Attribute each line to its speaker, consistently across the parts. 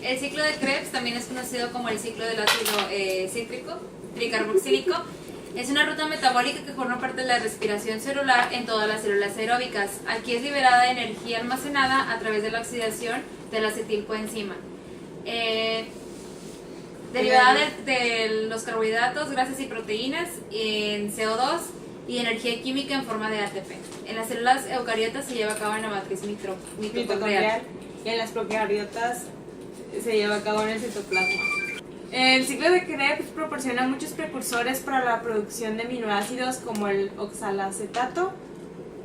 Speaker 1: El ciclo de Krebs también es conocido como el ciclo del ácido cítrico tricarboxílico. Es una ruta metabólica que forma parte de la respiración celular en todas las células aeróbicas. Aquí es liberada energía almacenada a través de la oxidación de la acetilcoenzima, derivada de los carbohidratos, grasas y proteínas en CO2 y energía química en forma de ATP. En las células eucariotas se lleva a cabo en la matriz mitocondrial
Speaker 2: y en las procariotas se lleva a cabo en el citoplasma. El ciclo de Krebs proporciona muchos precursores para la producción de aminoácidos como el oxalacetato,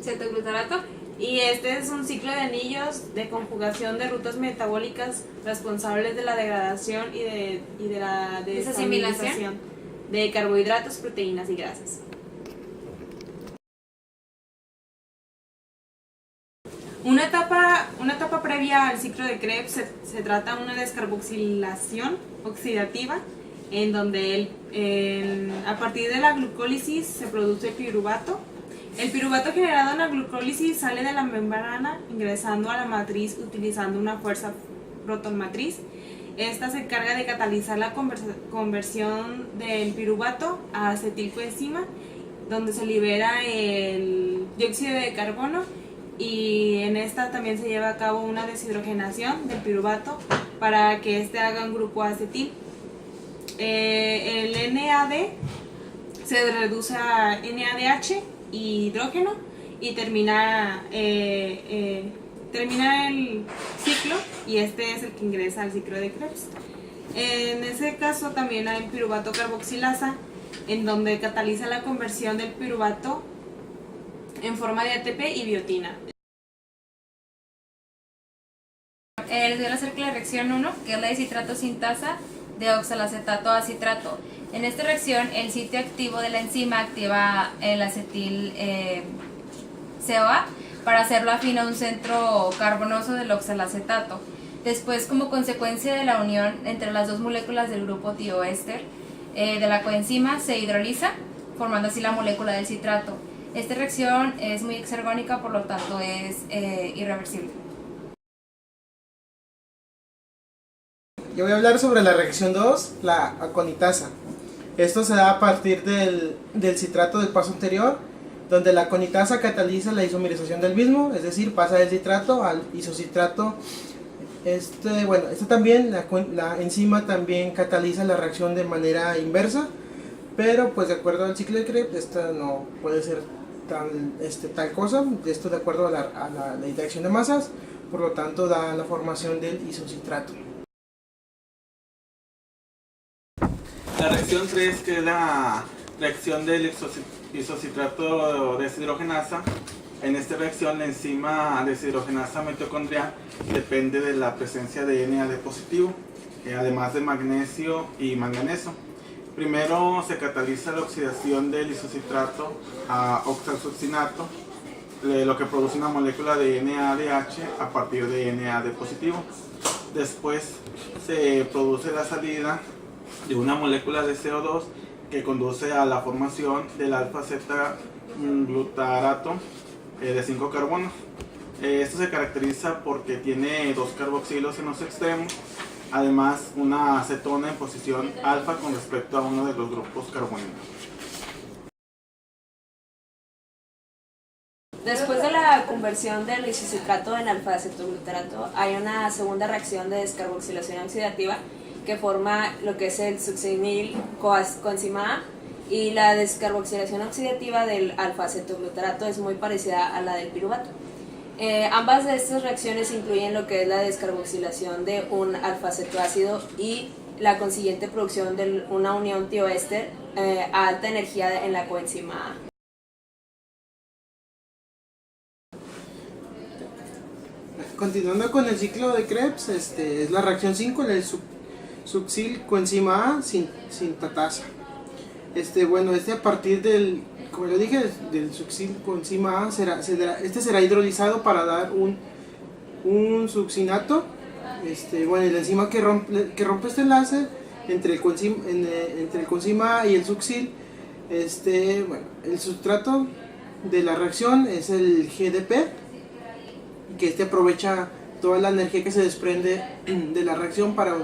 Speaker 1: cetoglutarato,
Speaker 2: y este es un ciclo de anillos de conjugación de rutas metabólicas responsables de la degradación y de la desasimilación de carbohidratos, proteínas y grasas. Una etapa previa al ciclo de Krebs se trata de una descarboxilación oxidativa, en donde a partir de la glucólisis se produce piruvato. El piruvato generado en la glucólisis sale de la membrana ingresando a la matriz utilizando una fuerza protonmatriz. Esta se encarga de catalizar la conversión del piruvato a acetilcoenzima, donde se libera el dióxido de carbono, y en esta también se lleva a cabo una deshidrogenación del piruvato para que éste haga un grupo acetil. El NAD se reduce a NADH y hidrógeno y termina el ciclo, y este es el que ingresa al ciclo de Krebs. En ese caso también hay piruvato carboxilasa, en donde cataliza la conversión del piruvato en forma de ATP y biotina.
Speaker 1: Les voy a hacer la reacción 1, que es la deshidrato sintasa de oxalacetato a citrato. En esta reacción, el sitio activo de la enzima activa el acetil CoA para hacerlo afín a un centro carbonoso del oxalacetato. Después, como consecuencia de la unión entre las dos moléculas del grupo tioéster de la coenzima, se hidroliza, formando así la molécula del citrato. Esta reacción es muy exergónica, por lo tanto es irreversible.
Speaker 3: Yo voy a hablar sobre la reacción 2, la aconitasa. Esto se da a partir del citrato del paso anterior, donde la aconitasa cataliza la isomerización del mismo, es decir, pasa del citrato al isocitrato. También, la enzima también cataliza la reacción de manera inversa, pero pues de acuerdo al ciclo de Krebs, esta no puede ser tal cosa, esto de acuerdo a la interacción de masas, por lo tanto da la formación del isocitrato.
Speaker 4: La reacción 3, que es la reacción del isocitrato deshidrogenasa. En esta reacción la enzima deshidrogenasa mitocondrial depende de la presencia de NAD positivo, además de magnesio y manganeso. Primero se cataliza la oxidación del isocitrato a oxalsuccinato, lo que produce una molécula de NADH a partir de NAD positivo. Después se produce la salida de una molécula de CO2 que conduce a la formación del alfa-Z-glutarato de 5 carbonos. Esto se caracteriza porque tiene 2 carboxilos en los extremos, además una cetona en posición alfa con respecto a uno de los grupos carbónicos.
Speaker 2: Después de la conversión del isocitrato en alfa-cetoglutarato, hay una segunda reacción de descarboxilación oxidativa que forma lo que es el succinil coenzima A, y la descarboxilación oxidativa del alfa-cetoglutarato es muy parecida a la del piruvato. Ambas de estas reacciones incluyen lo que es la descarboxilación de un alfa-cetoácido y la consiguiente producción de una unión tioéster a alta energía en la coenzima A.
Speaker 3: Continuando con el ciclo de Krebs, es la reacción 5, el succinil-coenzima A sintatasa. A partir del, como lo dije, del succinil-coenzima A, será hidrolizado para dar un succinato. La enzima que rompe este enlace entre el coenzima A y el succil, el sustrato de la reacción es el GDP, que aprovecha toda la energía que se desprende de la reacción para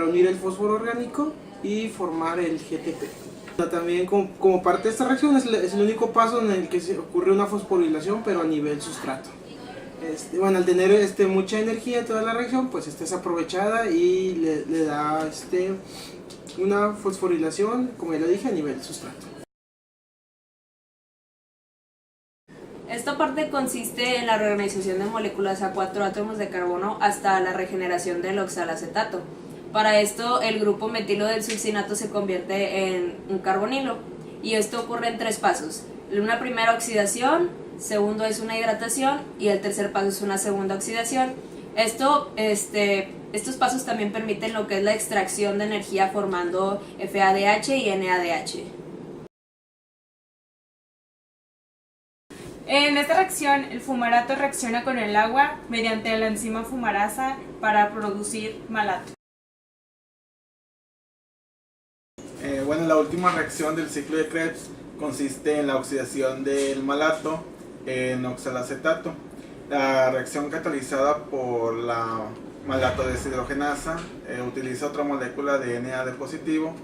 Speaker 3: unir el fósforo orgánico y formar el GTP. También como parte de esta reacción es el único paso en el que se ocurre una fosforilación, pero a nivel sustrato. Bueno, al tener mucha energía toda la reacción, pues esta es aprovechada y le da una fosforilación, como ya lo dije, a nivel sustrato.
Speaker 5: Esta parte consiste en la reorganización de moléculas a 4 átomos de carbono hasta la regeneración del oxalacetato. Para esto, el grupo metilo del succinato se convierte en un carbonilo, y esto ocurre en 3 pasos. Una primera oxidación, segundo es una hidratación y el tercer paso es una segunda oxidación. Estos pasos también permiten lo que es la extracción de energía formando FADH y NADH.
Speaker 2: En esta reacción, el fumarato reacciona con el agua mediante la enzima fumarasa para producir malato.
Speaker 4: Bueno, la última reacción del ciclo de Krebs consiste en la oxidación del malato en oxalacetato. La reacción catalizada por la malato deshidrogenasa utiliza otra molécula de NAD positivo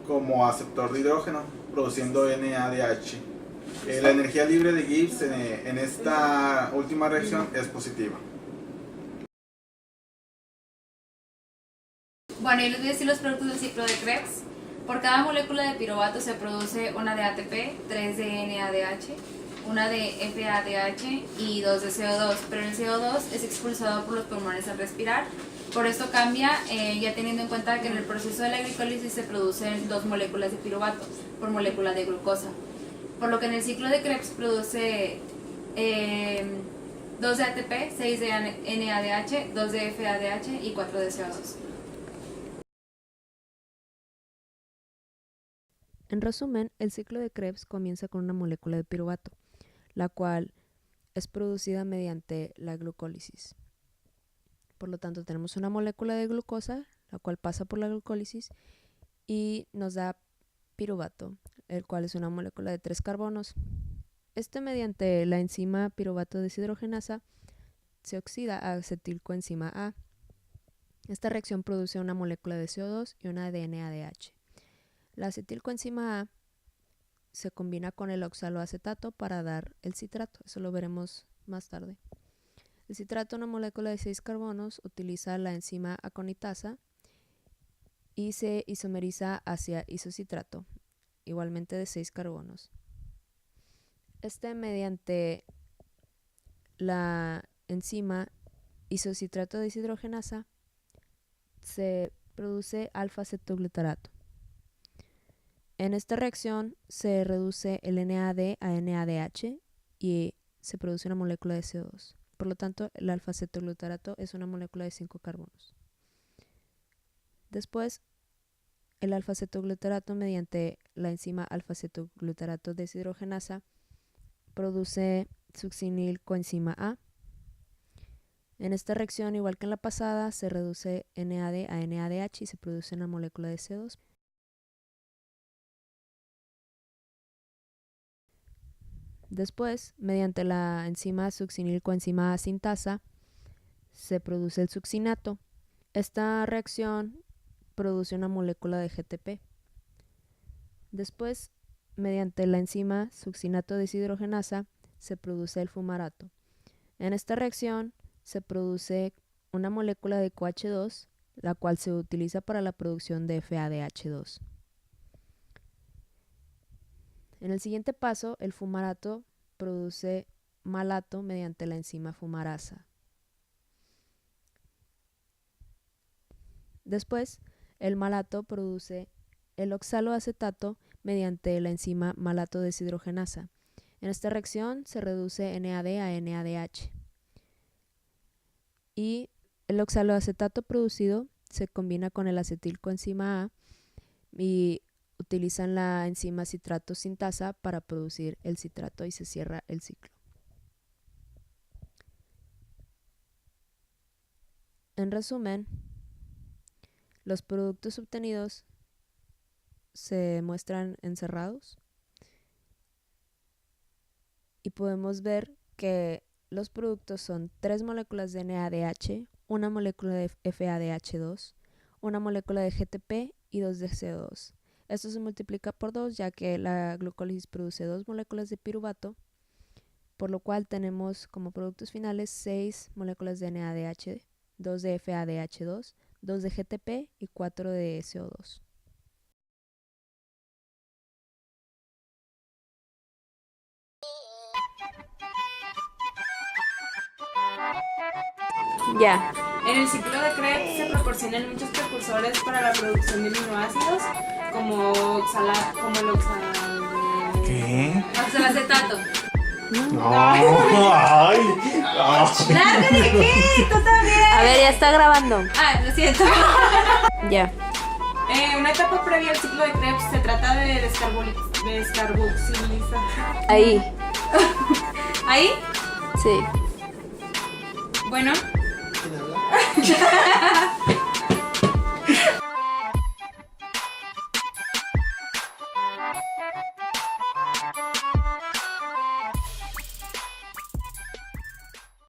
Speaker 4: como aceptor de hidrógeno, produciendo NADH. La energía libre de Gibbs en esta última reacción es positiva.
Speaker 1: Bueno, y les voy a decir los productos del ciclo de Krebs. Por cada molécula de piruvato se produce una de ATP, 3 de NADH, una de FADH y 2 de CO2, pero el CO2 es expulsado por los pulmones al respirar. Por esto cambia, ya teniendo en cuenta que en el proceso de la glicólisis se producen 2 moléculas de piruvato por molécula de glucosa. Por lo que en el ciclo de Krebs produce 2 de ATP, 6 de NADH, 2 de FADH y 4 de CO2.
Speaker 6: En resumen, el ciclo de Krebs comienza con una molécula de piruvato, la cual es producida mediante la glucólisis. Por lo tanto, tenemos una molécula de glucosa, la cual pasa por la glucólisis y nos da piruvato, el cual es una molécula de 3 carbonos. Mediante la enzima piruvato deshidrogenasa se oxida a acetilcoenzima A. Esta reacción produce una molécula de CO2 y una de NADH. La acetilcoenzima A se combina con el oxaloacetato para dar el citrato, eso lo veremos más tarde. El citrato, una molécula de 6 carbonos, utiliza la enzima aconitasa y se isomeriza hacia isocitrato, igualmente de 6 carbonos. Mediante la enzima isocitrato deshidrogenasa se produce alfa-cetoglutarato. En esta reacción se reduce el NAD a NADH y se produce una molécula de CO2. Por lo tanto, el alfa-cetoglutarato es una molécula de 5 carbonos. Después, el alfa-cetoglutarato mediante la enzima alfa-cetoglutarato deshidrogenasa produce succinilcoenzima A. En esta reacción, igual que en la pasada, se reduce NAD a NADH y se produce una molécula de CO2. Después, mediante la enzima succinilcoenzima A sintasa, se produce el succinato. Esta reacción produce una molécula de GTP. Después, mediante la enzima succinato deshidrogenasa, se produce el fumarato. En esta reacción se produce una molécula de COH2, la cual se utiliza para la producción de FADH2. En el siguiente paso, el fumarato produce malato mediante la enzima fumarasa. Después, el malato produce el oxaloacetato mediante la enzima malato deshidrogenasa. En esta reacción se reduce NAD a NADH. Y el oxaloacetato producido se combina con el acetilcoenzima A y utilizan la enzima citrato sintasa para producir el citrato y se cierra el ciclo. En resumen, los productos obtenidos se muestran encerrados y podemos ver que los productos son 3 moléculas de NADH, una molécula de FADH2, una molécula de GTP y 2 de CO2. Esto se multiplica por 2 ya que la glucólisis produce 2 moléculas de piruvato, por lo cual tenemos como productos finales 6 moléculas de NADH, 2 de FADH2, 2 de GTP y 4 de CO2.
Speaker 5: Ya.
Speaker 2: En el ciclo de Krebs se proporcionan muchos precursores para la producción de aminoácidos, como el
Speaker 4: ¿Qué?
Speaker 1: Oxalacetato.
Speaker 4: Ay.
Speaker 1: ¡Lárgate de qué! ¡Tú también!
Speaker 5: A ver, ya está grabando.
Speaker 1: Ah, lo siento.
Speaker 5: Ya.
Speaker 2: Una etapa previa al ciclo de Krebs se trata de descarboxilizar.
Speaker 5: Ahí.
Speaker 1: ¿Ahí?
Speaker 5: Sí.
Speaker 1: Bueno.
Speaker 3: ¿Quién habla?